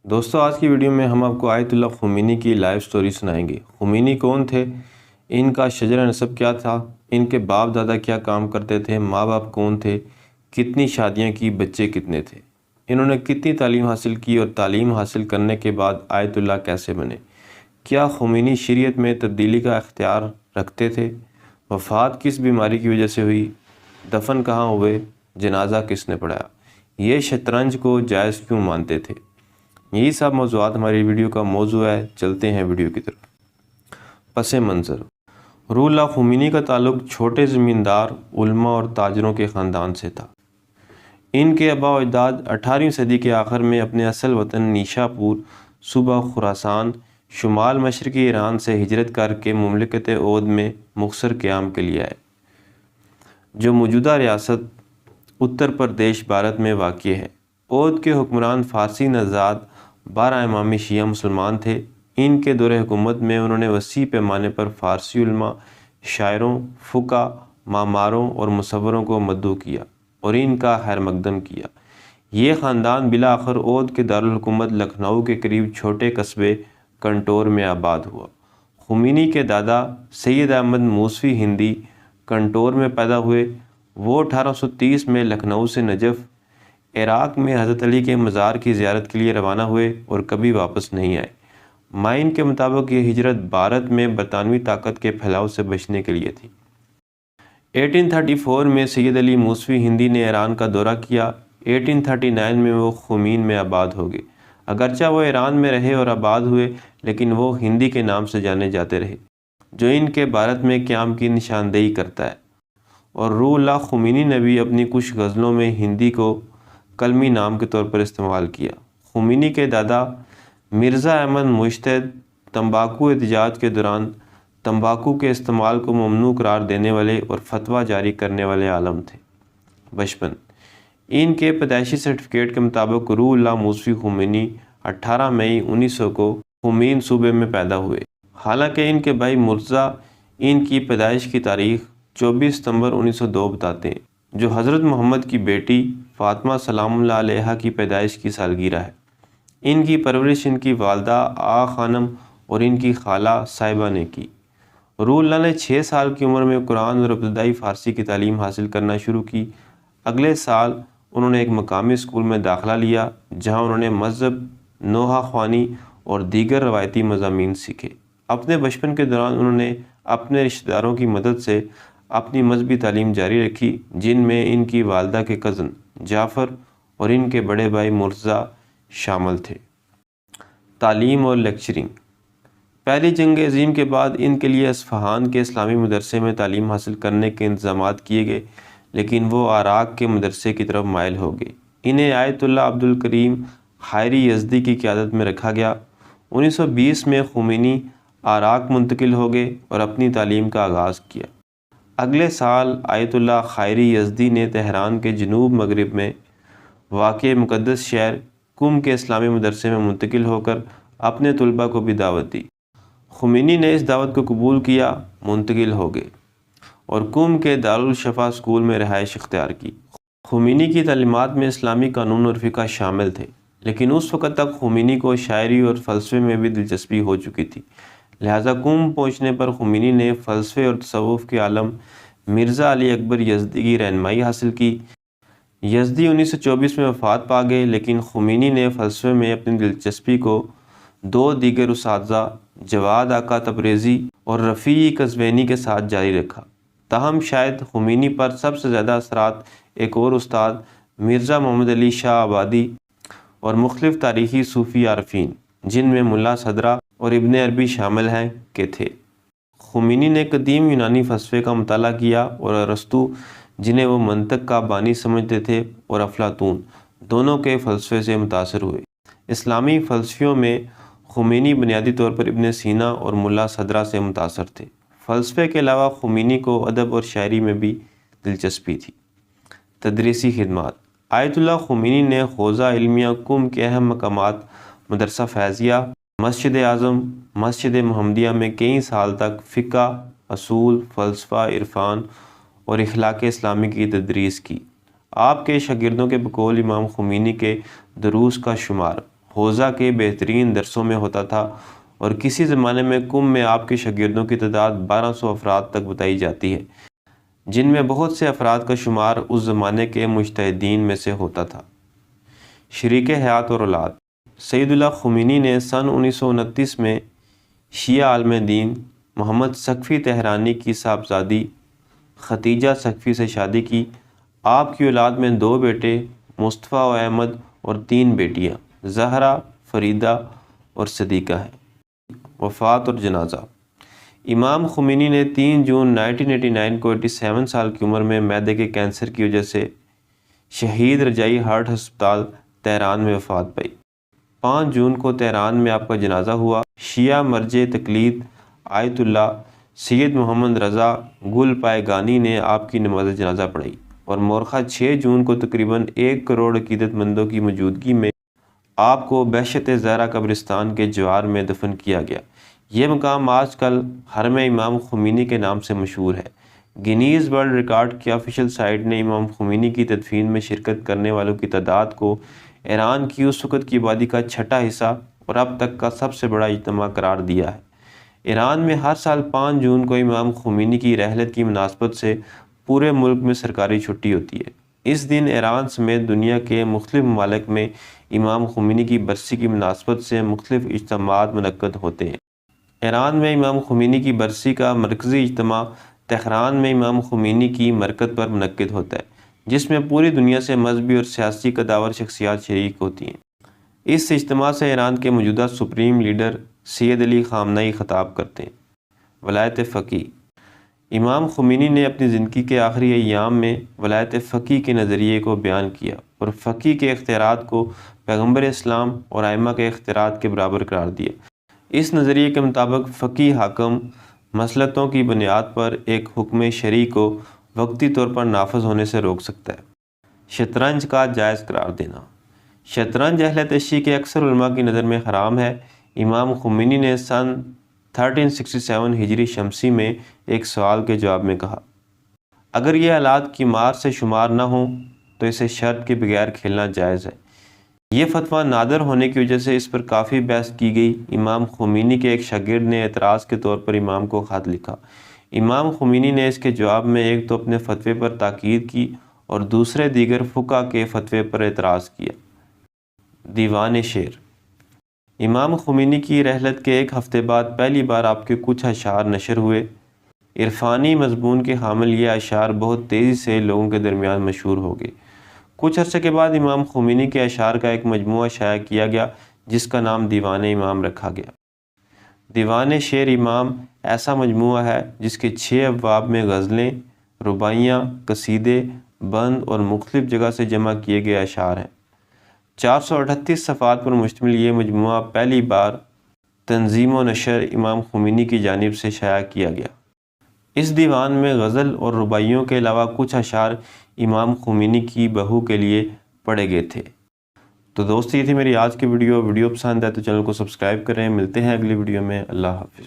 دوستو آج کی ویڈیو میں ہم آپ کو آیت اللہ خمینی کی لائف سٹوری سنائیں گے۔ خمینی کون تھے، ان کا شجرہ نسب کیا تھا، ان کے باپ دادا کیا کام کرتے تھے، ماں باپ کون تھے، کتنی شادیاں کی، بچے کتنے تھے، انہوں نے کتنی تعلیم حاصل کی اور تعلیم حاصل کرنے کے بعد آیت اللہ کیسے بنے، کیا خمینی شریعت میں تبدیلی کا اختیار رکھتے تھے، وفات کس بیماری کی وجہ سے ہوئی، دفن کہاں ہوئے، جنازہ کس نے پڑھایا، یہ شطرنج کو جائز کیوں مانتے تھے، یہی سب موضوعات ہماری ویڈیو کا موضوع ہے۔ چلتے ہیں ویڈیو کی طرف۔ پس منظر: روح اللہ خمینی کا تعلق چھوٹے زمیندار، علماء اور تاجروں کے خاندان سے تھا۔ ان کے آباء و اجداد 18ویں صدی کے آخر میں اپنے اصل وطن نیشا پور، صوبہ خراسان، شمال مشرقی ایران سے ہجرت کر کے مملکت اودھ میں مختصر قیام کے لیے آئے، جو موجودہ ریاست اتر پردیش بھارت میں واقع ہے۔ اودھ کے حکمران فارسی نژاد 12 امامی شیعہ مسلمان تھے۔ ان کے دور حکومت میں انہوں نے وسیع پیمانے پر فارسی علماء، شاعروں، فقہ، معماروں اور مصوروں کو مدعو کیا اور ان کا خیر مقدم کیا۔ یہ خاندان بالآخر اودھ کے دارالحکومت لکھنؤ کے قریب چھوٹے قصبے کنٹور میں آباد ہوا۔ خمینی کے دادا سید احمد موسوی ہندی کنٹور میں پیدا ہوئے۔ وہ 1830 میں لکھنؤ سے نجف، عراق میں حضرت علی کے مزار کی زیارت کے لیے روانہ ہوئے اور کبھی واپس نہیں آئے۔ مائن کے مطابق یہ ہجرت بھارت میں برطانوی طاقت کے پھیلاؤ سے بچنے کے لیے تھی۔ 1834 میں سید علی موسوی ہندی نے ایران کا دورہ کیا۔ 1839 میں وہ خمین میں آباد ہو گئے۔ اگرچہ وہ ایران میں رہے اور آباد ہوئے، لیکن وہ ہندی کے نام سے جانے جاتے رہے، جو ان کے بھارت میں قیام کی نشاندہی کرتا ہے۔ اور روح اللہ خمینی نے بھی اپنی کچھ غزلوں میں ہندی کو کلمی نام کے طور پر استعمال کیا۔ خمینی کے دادا مرزا احمد مجتہد تمباکو احتجاج کے دوران تمباکو کے استعمال کو ممنوع قرار دینے والے اور فتویٰ جاری کرنے والے عالم تھے۔ بچپن: ان کے پیدائشی سرٹیفکیٹ کے مطابق روح اللہ موسوی خمینی 18 مئی 1900 کو خمین صوبے میں پیدا ہوئے، حالانکہ ان کے بھائی مرزا ان کی پیدائش کی تاریخ 24 ستمبر 1902 بتاتے ہیں، جو حضرت محمد کی بیٹی فاطمہ سلام اللہ علیہا کی پیدائش کی سالگرہ ہے۔ ان کی پرورش ان کی والدہ آغا خانم اور ان کی خالہ صاحبہ نے کی۔ روح اللہ نے 6 سال کی عمر میں قرآن اور ابتدائی فارسی کی تعلیم حاصل کرنا شروع کی۔ اگلے سال انہوں نے ایک مقامی اسکول میں داخلہ لیا، جہاں انہوں نے مذہب، نوحہ خوانی اور دیگر روایتی مضامین سیکھے۔ اپنے بچپن کے دوران انہوں نے اپنے رشتہ داروں کی مدد سے اپنی مذہبی تعلیم جاری رکھی، جن میں ان کی والدہ کے کزن جعفر اور ان کے بڑے بھائی مرتضیٰ شامل تھے۔ تعلیم اور لیکچرنگ: پہلی جنگ عظیم کے بعد ان کے لیے اصفہان کے اسلامی مدرسے میں تعلیم حاصل کرنے کے انتظامات کیے گئے، لیکن وہ عراق کے مدرسے کی طرف مائل ہو گئے۔ انہیں آیت اللہ عبد الکریم خائری یزدی کی قیادت میں رکھا گیا۔ 1920 میں خمینی عراق منتقل ہو گئے اور اپنی تعلیم کا آغاز کیا۔ اگلے سال آیت اللہ خائری یزدی نے تہران کے جنوب مغرب میں واقع مقدس شہر قم کے اسلامی مدرسے میں منتقل ہو کر اپنے طلباء کو بھی دعوت دی۔ خمینی نے اس دعوت کو قبول کیا، منتقل ہو گئے اور قم کے دارالشفا اسکول میں رہائش اختیار کی۔ خمینی کی تعلیمات میں اسلامی قانون اور فقہ شامل تھے، لیکن اس وقت تک خمینی کو شاعری اور فلسفے میں بھی دلچسپی ہو چکی تھی، لہٰذا قم پہنچنے پر خمینی نے فلسفے اور تصوف کے عالم مرزا علی اکبر یزدی کی رہنمائی حاصل کی۔ یزدی 1924 میں وفات پا گئے، لیکن خمینی نے فلسفے میں اپنی دلچسپی کو 2 دیگر اساتذہ جواد آقا تبریزی اور رفیع قزوینی کے ساتھ جاری رکھا۔ تاہم شاید خمینی پر سب سے زیادہ اثرات ایک اور استاد مرزا محمد علی شاہ آبادی اور مختلف تاریخی صوفی عارفین، جن میں ملا صدرہ اور ابن عربی شامل ہیں، کے تھے۔ خمینی نے قدیم یونانی فلسفے کا مطالعہ کیا اور ارسطو، جنہیں وہ منطق کا بانی سمجھتے تھے، اور افلاطون، دونوں کے فلسفے سے متاثر ہوئے۔ اسلامی فلسفیوں میں خمینی بنیادی طور پر ابن سینا اور ملا صدرہ سے متاثر تھے۔ فلسفے کے علاوہ خمینی کو ادب اور شاعری میں بھی دلچسپی تھی۔ تدریسی خدمات: آیت اللہ خمینی نے حوزہ علمیہ قم کے اہم مقامات مدرسہ فیضیہ، مسجد اعظم، مسجد محمدیہ میں کئی سال تک فقہ، اصول، فلسفہ، عرفان اور اخلاق اسلامی کی تدریس کی۔ آپ کے شاگردوں کے بقول امام خمینی کے دروس کا شمار حوزہ کے بہترین درسوں میں ہوتا تھا اور کسی زمانے میں کم میں آپ کے شاگردوں کی تعداد 1200 افراد تک بتائی جاتی ہے، جن میں بہت سے افراد کا شمار اس زمانے کے مجتہدین میں سے ہوتا تھا۔ شریک حیات اور اولاد: سید اللہ خمینی نے سن 1929 میں شیعہ عالم دین محمد سقفی تہرانی کی صاحبزادی ختیجہ سقفی سے شادی کی۔ آپ کی اولاد میں 2 بیٹے مصطفیٰ و احمد اور 3 بیٹیاں زہرا، فریدہ اور صدیقہ ہیں۔ وفات اور جنازہ: امام خمینی نے 3 جون 1989 کو 87 سال کی عمر میں معدے کے کینسر کی وجہ سے شہید رجائی ہارٹ ہسپتال تہران میں وفات پائی۔ 5 جون کو تہران میں آپ کا جنازہ ہوا۔ شیعہ مرجع تقلید آیت اللہ سید محمد رضا گل پائے گانی نے آپ کی نماز جنازہ پڑھائی اور مورخہ 6 جون کو تقریباً 1 کروڑ عقیدت مندوں کی موجودگی میں آپ کو بہشت زہرا قبرستان کے جوار میں دفن کیا گیا۔ یہ مقام آج کل حرم امام خمینی کے نام سے مشہور ہے۔ گینیز ورلڈ ریکارڈ کی آفیشیل سائٹ نے امام خمینی کی تدفین میں شرکت کرنے والوں کی تعداد کو ایران کی اس وقت کی آبادی کا 6واں حصہ اور اب تک کا سب سے بڑا اجتماع قرار دیا ہے۔ ایران میں ہر سال 5 جون کو امام خمینی کی رحلت کی مناسبت سے پورے ملک میں سرکاری چھٹی ہوتی ہے۔ اس دن ایران سمیت دنیا کے مختلف ممالک میں امام خمینی کی برسی کی مناسبت سے مختلف اجتماعات منعقد ہوتے ہیں۔ ایران میں امام خمینی کی برسی کا مرکزی اجتماع تہران میں امام خمینی کی مرکز پر منعقد ہوتا ہے، جس میں پوری دنیا سے مذہبی اور سیاسی قداور شخصیات شریک ہوتی ہیں۔ اس اجتماع سے ایران کے موجودہ سپریم لیڈر سید علی خامنہئی خطاب کرتے ہیں۔ ولایت فقیہ: امام خمینی نے اپنی زندگی کے آخری ایام میں ولایت فقیہ کے نظریے کو بیان کیا اور فقیہ کے اختیارات کو پیغمبر اسلام اور ائمہ کے اختیارات کے برابر قرار دیا۔ اس نظریے کے مطابق فقیہ حاکم مصلحتوں کی بنیاد پر ایک حکم شرعی کو وقتی طور پر نافذ ہونے سے روک سکتا ہے۔ شطرنج کا جائز قرار دینا: شطرنج اہل تشیع کے اکثر علماء کی نظر میں حرام ہے۔ امام خمینی نے سن 1367 ہجری شمسی میں ایک سوال کے جواب میں کہا، اگر یہ آلات کی مار سے شمار نہ ہوں تو اسے شرط کے بغیر کھیلنا جائز ہے۔ یہ فتویٰ نادر ہونے کی وجہ سے اس پر کافی بحث کی گئی۔ امام خمینی کے ایک شاگرد نے اعتراض کے طور پر امام کو خط لکھا۔ امام خمینی نے اس کے جواب میں ایک تو اپنے فتوے پر تاکید کی اور دوسرے دیگر فقہا کے فتوے پر اعتراض کیا۔ دیوان شعر: امام خمینی کی رحلت کے 1 ہفتے بعد پہلی بار آپ کے کچھ اشعار نشر ہوئے۔ عرفانی مضمون کے حامل یہ اشعار بہت تیزی سے لوگوں کے درمیان مشہور ہو گئے۔ کچھ عرصے کے بعد امام خمینی کے اشعار کا ایک مجموعہ شائع کیا گیا جس کا نام دیوان امام رکھا گیا۔ دیوان شعر امام ایسا مجموعہ ہے جس کے 6 ابواب میں غزلیں، رباعیاں، قصیدے، بند اور مختلف جگہ سے جمع کیے گئے اشعار ہیں۔ 438 صفحات پر مشتمل یہ مجموعہ پہلی بار تنظیم و نشر امام خمینی کی جانب سے شائع کیا گیا۔ اس دیوان میں غزل اور رباعیوں کے علاوہ کچھ اشعار امام خمینی کی بہو کے لیے پڑھے گئے تھے۔ تو دوستو، یہ تھی میری آج کی ویڈیو پسند ہے تو چینل کو سبسکرائب کریں۔ ملتے ہیں اگلی ویڈیو میں۔ اللہ حافظ۔